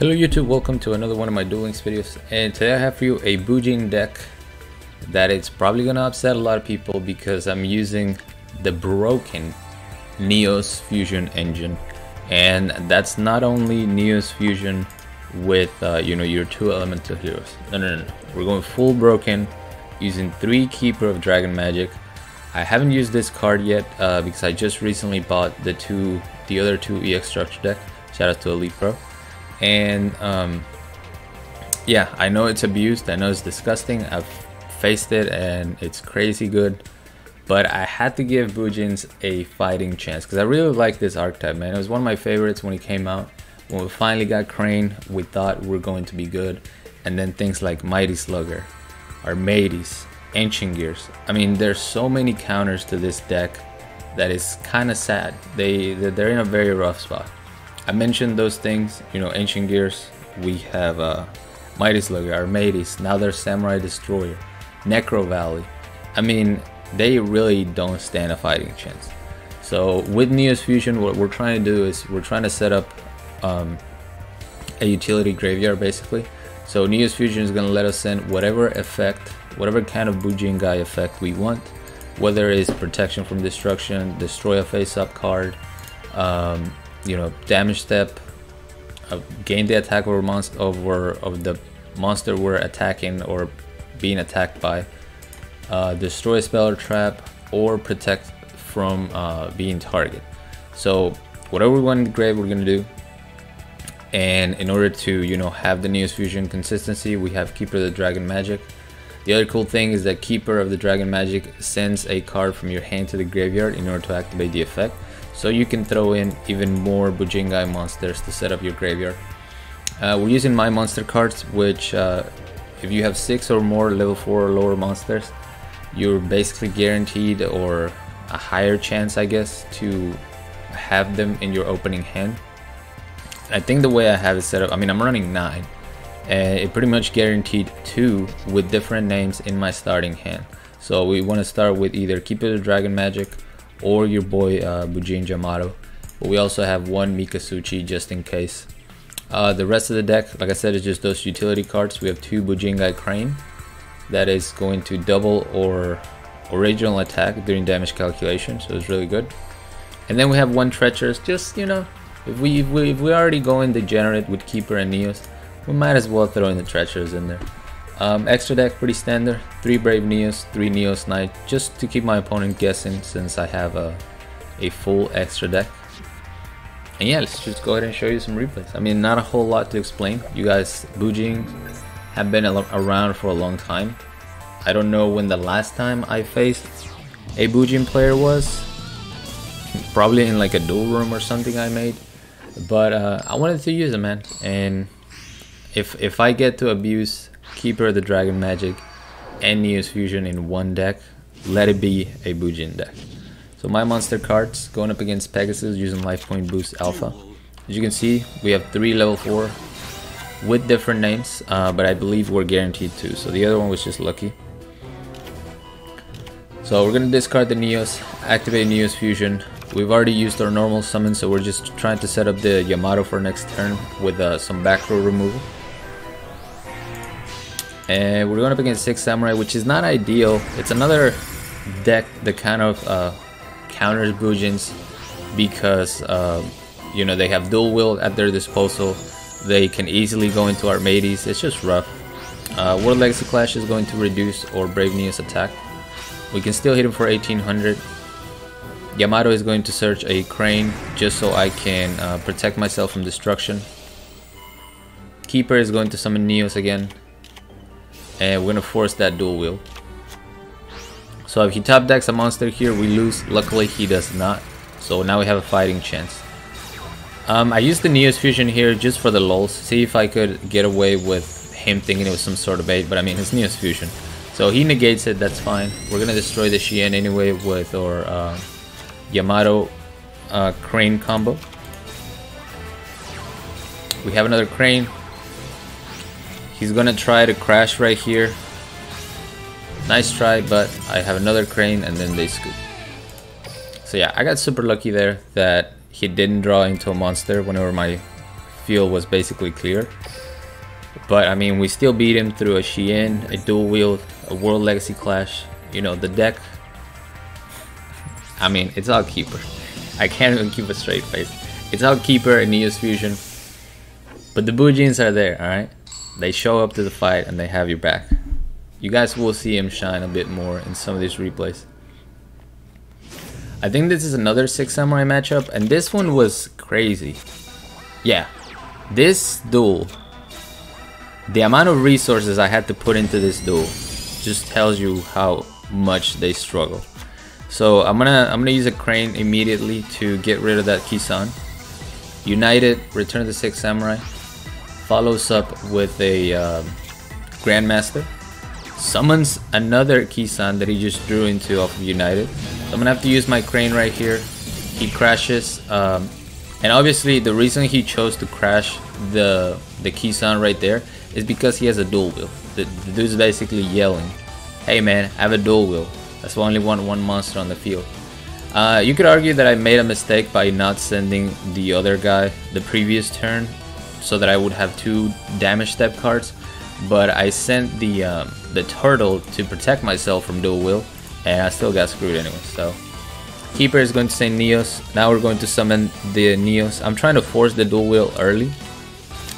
Hello YouTube, welcome to another one of my Duel Links videos, and today I have for you a Bujin deck that it's probably gonna upset a lot of people because I'm using the broken Neos Fusion engine, and that's not only Neos Fusion with your 2 elemental heroes. No, we're going full broken using 3 Keeper of Dragon Magic. I haven't used this card yet because I just recently bought the other 2 EX structure deck. Shout out to Elite Pro. And yeah, I know it's abused, I know it's disgusting, I've faced it and it's crazy good, but I had to give Bujins a fighting chance because I really like this archetype, man. It was one of my favorites when it came out. When we finally got Crane, we thought we were going to be good, and then things like Mighty Slugger, Armades, Ancient Gears. I mean, there's so many counters to this deck that is kind of sad. They're in a very rough spot. I mentioned those things, Ancient Gears, we have Mighty Slugger, Armades, now there's Samurai Destroyer, Necro Valley. I mean, they really don't stand a fighting chance. So with Neos Fusion, what we're trying to do is we're trying to set up a utility graveyard basically. So Neos Fusion is going to let us send whatever effect, whatever kind of Bujin guy effect we want, whether it's protection from destruction, destroy a face-up card, damage step, gain the attack of the monster we're attacking or being attacked by, destroy a spell or trap, or protect from being targeted. So whatever we want in the grave, we're gonna do. And in order to have the Neos Fusion consistency, we have Keeper of the Dragon Magic. The other cool thing is that Keeper of the Dragon Magic sends a card from your hand to the graveyard in order to activate the effect. So you can throw in even more Bujingai monsters to set up your graveyard. We're using my monster cards, which if you have 6 or more level 4 or lower monsters, you're basically guaranteed, or a higher chance I guess, to have them in your opening hand. I think the way I have it set up, I mean I'm running 9, and it pretty much guaranteed 2 with different names in my starting hand. So we want to start with either Keeper of the Dragon Magic or your boy Bujin Yamato, but we also have 1 Mikasuchi just in case. The rest of the deck, like I said, is just those utility cards. We have 2 Bujingai Crane that is going to double or original attack during damage calculation, so it's really good. And then we have 1 Treacherous, just if we already going degenerate with Keeper and Neos, we might as well throw in the Treacherous in there. Extra deck, pretty standard, 3 Brave Neos, 3 Neos Knight, just to keep my opponent guessing since I have a full extra deck. And yeah, let's just go ahead and show you some replays. I mean, not a whole lot to explain. You guys, Bujin have been around for a long time. I don't know when the last time I faced a Bujin player was. Probably in like a duel room or something I made. But I wanted to use it, man. And if I get to abuse Keeper of the Dragon Magic and Neos Fusion in one deck, let it be a Bujin deck. So my monster cards going up against Pegasus using Life Point Boost Alpha. As you can see, we have 3 level 4 with different names, but I believe we're guaranteed 2. So the other one was just lucky. So we're gonna discard the Neos, activate Neos Fusion. We've already used our normal summon, so we're just trying to set up the Yamato for next turn with some back row removal. And we're going up against 6 Samurai, which is not ideal. It's another deck that kind of counters Bujins because they have dual wield at their disposal. They can easily go into Armades. It's just rough. World Legacy Clash is going to reduce or Brave Neos attack. We can still hit him for 1800. Yamato is going to search a Crane just so I can protect myself from destruction. Keeper is going to summon Neos again, and we're gonna force that dual wield. So if he top decks a monster here, we lose. Luckily he does not, so now we have a fighting chance. I used the Neos Fusion here just for the lulz, see if I could get away with him thinking it was some sort of bait, but I mean, it's Neos Fusion, so he negates it, that's fine. We're gonna destroy the Shien anyway with our Yamato Crane combo. We have another Crane. He's gonna try to crash right here. Nice try, but I have another Crane and then they scoop. So yeah, I got super lucky there that he didn't draw into a monster whenever my field was basically clear. But I mean, we still beat him through a Xian, a dual wield, a World Legacy Clash. You know, the deck, I mean, it's all keeper. I can't even keep a straight face. It's all keeper and Neos Fusion. But the Bujins are there, alright? They show up to the fight and they have your back. You guys will see him shine a bit more in some of these replays. I think this is another 6 Samurai matchup, and this one was crazy. Yeah, this duel, the amount of resources I had to put into this duel just tells you how much they struggle. So I'm gonna use a crane immediately to get rid of that Kisan. United, return the 6 Samurai. Follows up with a Grandmaster. Summons another Kisan that he just drew into off of United. So I'm gonna have to use my crane right here. He crashes, and obviously the reason he chose to crash the Kisan right there is because he has a dual wheel. The dude's basically yelling, "Hey man, I have a dual wheel. That's why I only want one monster on the field." You could argue that I made a mistake by not sending the other guy the previous turn, so that I would have 2 damage step cards. But I sent the turtle to protect myself from dual wheel, and I still got screwed anyway. So keeper is going to say Neos. Now we're going to summon the Neos. I'm trying to force the dual wheel early.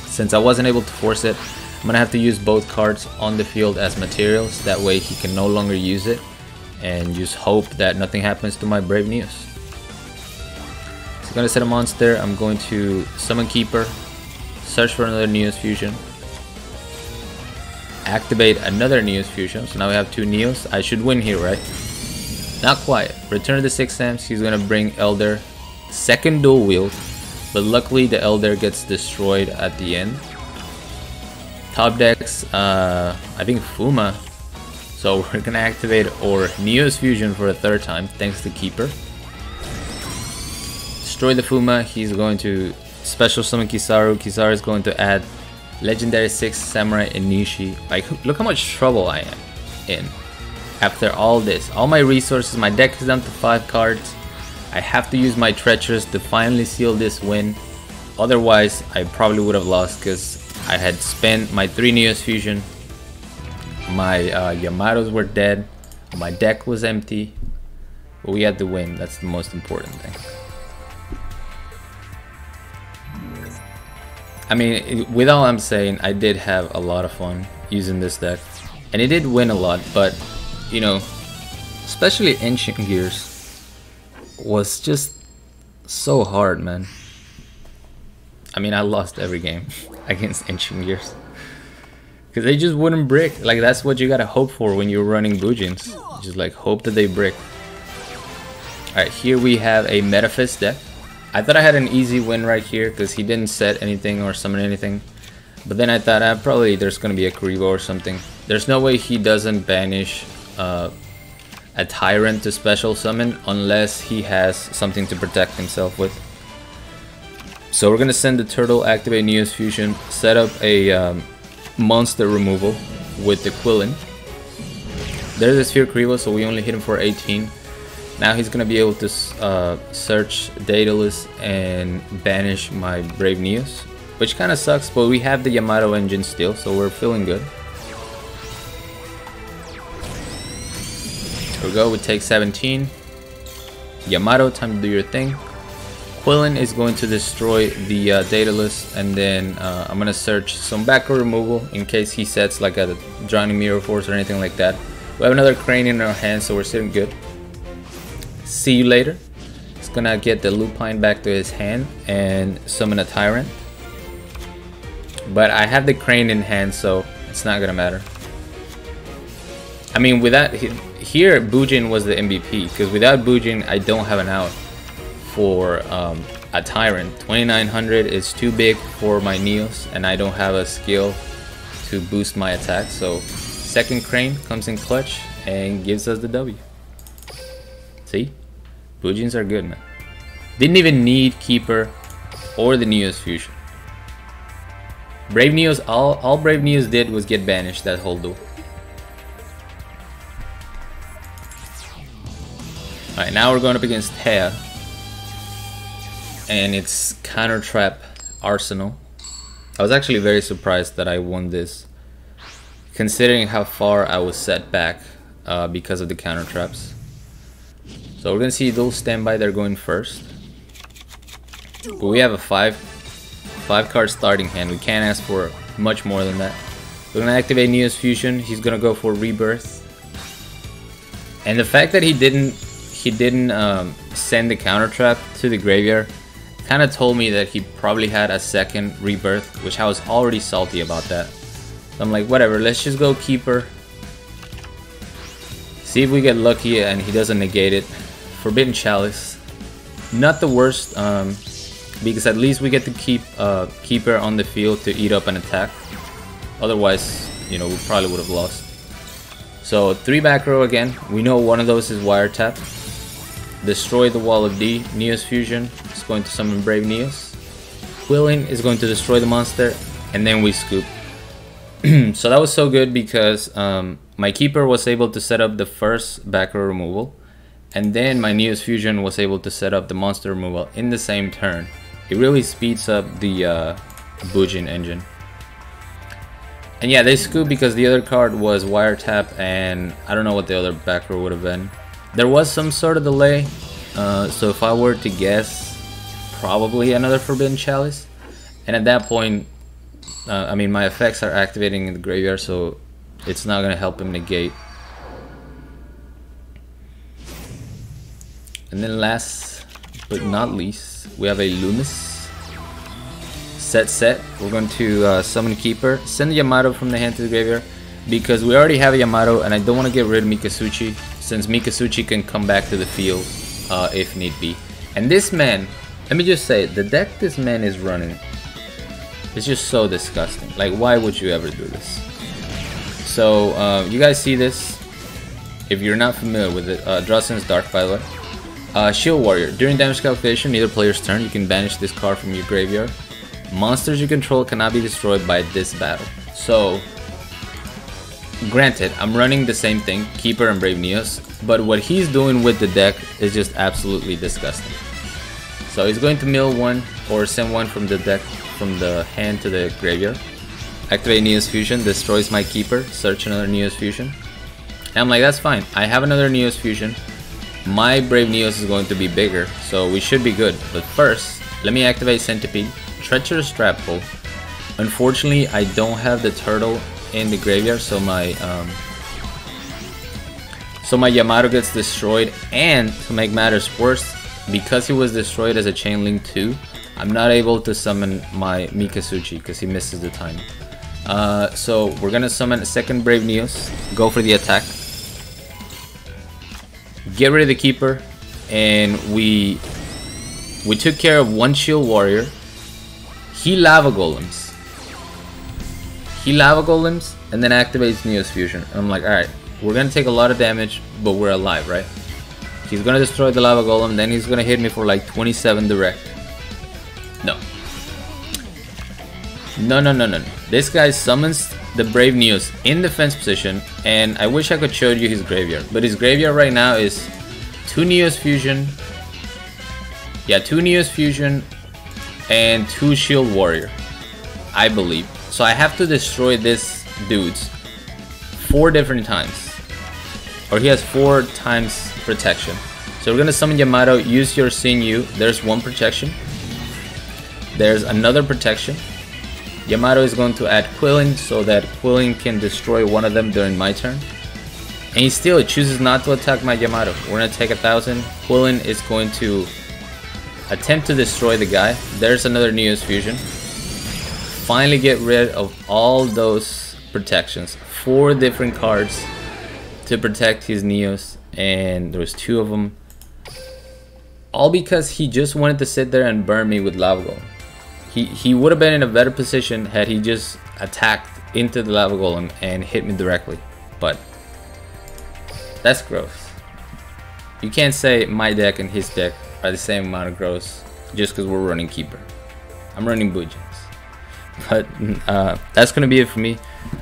Since I wasn't able to force it, I'm gonna have to use both cards on the field as materials. That way he can no longer use it, and just hope that nothing happens to my Brave Neos. So I'm gonna set a monster. I'm going to summon keeper, search for another Neos Fusion, activate another Neos Fusion. So now we have 2 Neos. I should win here, right? Not quite. Return the 6 Sams. He's gonna bring Elder, second dual wield, but luckily the Elder gets destroyed at the end. Top decks, I think Fuma. So we're gonna activate our Neos Fusion for a 3rd time, thanks to keeper. Destroy the Fuma. He's going to special summon Kizaru. Kizaru is going to add legendary 6 Samurai Inishi. Like, look how much trouble I am in. After all this, all my resources, my deck is down to 5 cards. I have to use my Treacherous to finally seal this win. Otherwise, I probably would have lost because I had spent my 3 Neos Fusion. My Yamatos were dead. My deck was empty. But we had to win. That's the most important thing. I mean, with all I'm saying, I did have a lot of fun using this deck. And it did win a lot, but, you know, especially Ancient Gears was just so hard, man. I mean, I lost every game against Ancient Gears. Because they just wouldn't brick. Like, that's what you gotta hope for when you're running Bujins. Just like, hope that they brick. Alright, here we have a Metaphys deck. I thought I had an easy win right here because he didn't set anything or summon anything. But then I thought, probably there's gonna be a Karibo or something. There's no way he doesn't banish a Tyrant to special summon unless he has something to protect himself with. So we're gonna send the turtle, activate Neos Fusion, set up a monster removal with the Quillin. There's a Sphere Karibo, so we only hit him for 18. Now he's gonna be able to search Daedalus and banish my Brave Neos, which kind of sucks, but we have the Yamato engine still, so we're feeling good. Here we go, we take 17. Yamato, time to do your thing. Quillin is going to destroy the Daedalus, and then I'm gonna search some background removal in case he sets like a Drowning Mirror Force or anything like that. We have another Crane in our hand, so we're sitting good. See you later. He's gonna get the Lupine back to his hand and summon a Tyrant. But I have the Crane in hand, so it's not gonna matter. I mean, without here, Bujin was the MVP, because without Bujin, I don't have an out for a Tyrant. 2900 is too big for my Neos, and I don't have a skill to boost my attack. So, second Crane comes in clutch and gives us the W. See? Bujins are good, man. Didn't even need Keeper or the Neos Fusion. Brave Neos, all Brave Neos did was get banished that whole duel. Alright, now we're going up against Thea. And it's Counter Trap Arsenal. I was actually very surprised that I won this, considering how far I was set back because of the counter traps. So we're gonna see those standby. They're going first, but we have a five card starting hand. We can't ask for much more than that. We're gonna activate Neo's Fusion. He's gonna go for Rebirth, and the fact that he didn't send the counter trap to the graveyard kind of told me that he probably had a second Rebirth, which I was already salty about that. So I'm like, whatever, let's just go Keeper. See if we get lucky and he doesn't negate it. Forbidden Chalice, not the worst, because at least we get to keep Keeper on the field to eat up an attack. Otherwise, you know, we probably would have lost. So 3 back row again. We know one of those is Wiretap. Destroy the Wall of D. Neo's Fusion is going to summon Brave Neos. Quilling is going to destroy the monster, and then we scoop. So that was so good because my Keeper was able to set up the first back row removal, and then my Neo's Fusion was able to set up the monster removal in the same turn. It really speeds up the Bujin engine. And yeah, they scoop because the other card was Wiretap, and I don't know what the other back row would have been. There was some sort of delay, so if I were to guess, probably another Forbidden Chalice. And at that point, I mean, my effects are activating in the graveyard, so it's not going to help him negate. And then last but not least, we have a Loomis. Set. We're going to summon Keeper, send the Yamato from the hand to the graveyard, because we already have a Yamato and I don't want to get rid of Mikasuchi, since Mikasuchi can come back to the field if need be. And this man, let me just say, the deck this man is running is just so disgusting. Like, why would you ever do this? So you guys see this, if you're not familiar with it. Drusin's Dark, by the way. Shield Warrior. During damage calculation, either player's turn, you can banish this card from your graveyard. Monsters you control cannot be destroyed by this battle. So, granted, I'm running the same thing, Keeper and Brave Neos, but what he's doing with the deck is just absolutely disgusting. So he's going to mill one or send one from the deck, from the hand to the graveyard. Activate Neo's Fusion, destroys my Keeper, search another Neo's Fusion. And I'm like, that's fine, I have another Neo's Fusion. My Brave Neos is going to be bigger, so we should be good. But first, let me activate Centipede. Treacherous Trap Hole. Unfortunately, I don't have the turtle in the graveyard, so my Yamato gets destroyed, and to make matters worse, because he was destroyed as a Chain Link 2, I'm not able to summon my Mikasuchi because he misses the time. So we're gonna summon a second Brave Neos, go for the attack, get rid of the Keeper, and we took care of one Shield Warrior. He Lava Golems, and then activates Neo's Fusion. And I'm like, alright, we're gonna take a lot of damage, but we're alive, right? He's gonna destroy the Lava Golem, then he's gonna hit me for like 27 direct. No. This guy summons the Brave Neos in defense position, and I wish I could show you his graveyard, but his graveyard right now is 2 Neo's Fusion. Yeah, 2 Neo's Fusion and 2 Shield Warrior, I believe. So I have to destroy this dude's 4 different times, or he has 4 times protection. So we're gonna summon Yamato, use your Sinew. There's 1 protection, there's another protection. Yamato is going to add Quilling so that Quilling can destroy one of them during my turn, and he still chooses not to attack my Yamato. We're gonna take 1,000. Quilling is going to attempt to destroy the guy. There's another Neo's Fusion. Finally get rid of all those protections. 4 different cards to protect his Neos, and there was 2 of them. All because he just wanted to sit there and burn me with Lava Golem. He would have been in a better position had he just attacked into the Lava Golem and hit me directly. But that's gross. You can't say my deck and his deck are the same amount of gross just because we're running Keeper. I'm running Bujins. But that's gonna be it for me.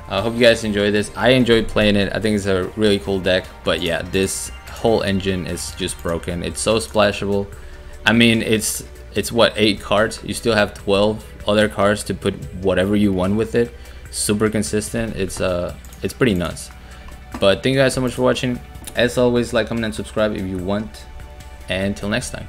I hope you guys enjoyed this. I enjoyed playing it. I think it's a really cool deck. But yeah, this whole engine is just broken. It's so splashable. I mean, it's what, 8 cards? You still have 12 other cards to put whatever you want with it. Super consistent. It's pretty nuts. But thank you guys so much for watching. As always, like, comment, and subscribe if you want. And till next time.